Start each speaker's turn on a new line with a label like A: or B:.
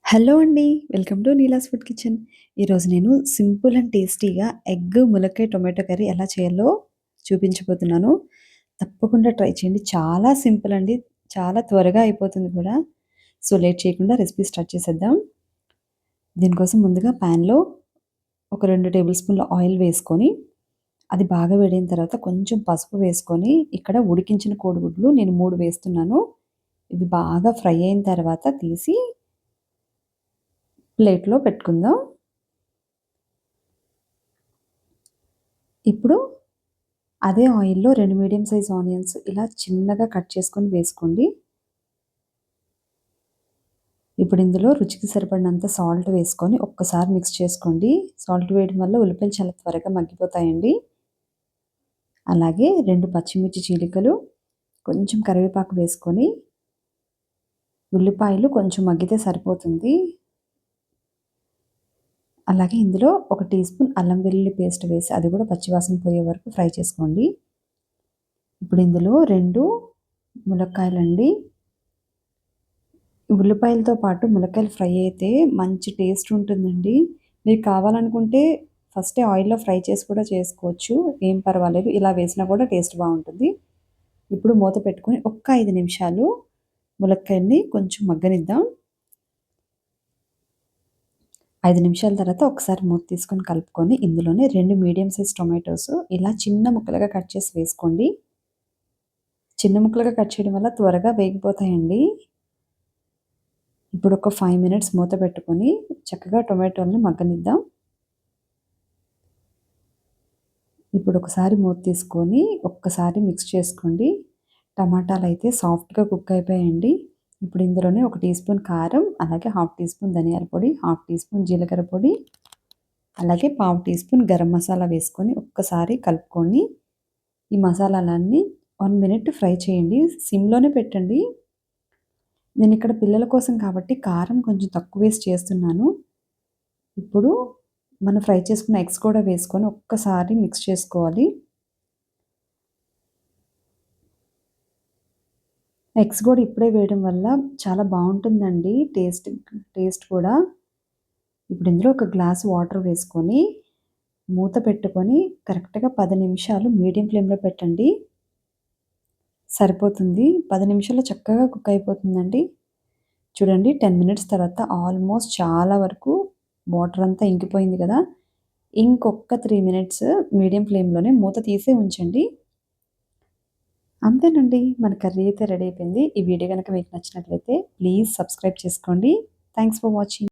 A: Hello అండి. Welcome to Neela's food kitchen. ఈరోజు నేను సింపుల్ అండ్ టేస్టీగా ఎగ్, ములక్కాయ, టొమాటో కర్రీ ఎలా చేయాలో చూపించబోతున్నాను. తప్పకుండా ట్రై చేయండి. చాలా సింపుల్ అండి. చాలా త్వరగా అయిపోతుంది కూడా. సో, లేట్ చేయకుండా రెసిపీ స్టార్ట్ చేసేద్దాం. దీనికోసం ముందుగా ప్యాన్‌లో ఒక 2 టేబుల్ స్పూన్ల ఆయిల్ వేసుకొని, అది బాగా వేడైన తర్వాత కొంచెం పసుపు వేసుకొని, ఇక్కడ ఉడికించిన కోడిగుడ్లు నేను 3 వేస్తున్నాను. ఇవి బాగా ఫ్రై అయిన తర్వాత తీసి ప్లేట్‌లో పెట్టుకుందాం. ఇప్పుడు అదే ఆయిల్‌లో 2 మీడియం సైజ్ ఆనియన్స్ ఇలా చిన్నగా కట్ చేసుకొని వేసుకోండి. ఇప్పుడు ఇందులో రుచికి సరిపడినంత సాల్ట్ వేసుకొని ఒక్కసారి మిక్స్ చేసుకోండి. సాల్ట్ వేయడం వల్ల ఉల్లిపాయలు చాలా త్వరగా మగ్గిపోతాయండి. అలాగే 2 పచ్చిమిర్చి చీలికలు, కొంచెం కరివేపాకు వేసుకొని, ఉల్లిపాయలు కొంచెం మగ్గితే సరిపోతుంది. అలాగే ఇందులో ఒక టీ స్పూన్ అల్లం వెల్లుల్లి పేస్ట్ వేసి అది కూడా పచ్చివాసన పోయే వరకు ఫ్రై చేసుకోండి. ఇప్పుడు ఇందులో 2 ములక్కాయలండి. ఉల్లిపాయలతో పాటు ములక్కాయలు ఫ్రై అయితే మంచి టేస్ట్ ఉంటుందండి. మీరు కావాలనుకుంటే ఫస్టే ఆయిల్‌లో ఫ్రై చేసి కూడా చేసుకోవచ్చు. ఏం పర్వాలేదు. ఇలా వేసినా కూడా టేస్ట్ బావుంటుంది. ఇప్పుడు మూత పెట్టుకొని ఒక్క 5 నిమిషాలు ములక్కాయల్ని కొంచెం మగ్గనిద్దాం. 5 నిమిషాల తర్వాత ఒకసారి మూత తీసుకొని కలుపుకొని ఇందులోనే 2 మీడియం సైజ్ టొమాటోస్ ఇలా చిన్న ముక్కలుగా కట్ చేసి వేసుకోండి. చిన్న ముక్కలుగా కట్ చేయడం వల్ల త్వరగా వేగిపోతాయండి. ఇప్పుడు ఒక 5 మినిట్స్ మూత పెట్టుకొని చక్కగా టొమాటోల్ని మగ్గనిద్దాం. ఇప్పుడు ఒకసారి మూత తీసుకొని ఒక్కసారి మిక్స్ చేసుకోండి. టమాటాలైతే సాఫ్ట్‌గా కుక్ అయిపోయాయండి. ఇప్పుడు ఇందులోనే ఒక టీ స్పూన్ కారం, అలాగే హాఫ్ టీ స్పూన్ ధనియాల పొడి, హాఫ్ టీ స్పూన్ జీలకర్ర పొడి, అలాగే పావు టీ స్పూన్ గరం మసాలా వేసుకొని ఒక్కసారి కలుపుకొని ఈ మసాలాలన్నీ 1 మినిట్ ఫ్రై చేయండి. సిమ్‌లోనే పెట్టండి. నేనిక్కడ పిల్లల కోసం కాబట్టి కారం కొంచెం తక్కువ వేసి చేస్తున్నాను. ఇప్పుడు మనం ఫ్రై చేసుకున్న ఎగ్స్ కూడా వేసుకొని ఒక్కసారి మిక్స్ చేసుకోవాలి. ఎగ్స్ కూడా ఇప్పుడే వేయడం వల్ల చాలా బావుంటుందండి టేస్ట్ కూడా. ఇప్పుడు ఇందులో ఒక గ్లాస్ వాటర్ వేసుకొని, మూత పెట్టుకొని కరెక్ట్‌గా 10 నిమిషాలు మీడియం ఫ్లేమ్‌లో పెట్టండి. సరిపోతుంది. 10 నిమిషాల్లో చక్కగా కుక్ అయిపోతుందండి. చూడండి 10 మినిట్స్ తర్వాత ఆల్మోస్ట్ చాలా వరకు వాటర్ అంతా ఇంకిపోయింది కదా! ఇంకొక 3 మినిట్స్ మీడియం ఫ్లేమ్‌లోనే మూత తీసే ఉంచండి. అంతేనండి. మన కర్రీ అయితే రెడీ అయిపోయింది. ఈ వీడియో గనక మీకు నచ్చినట్లయితే ప్లీజ్ సబ్స్క్రైబ్ చేసుకోండి. Thanks for watching.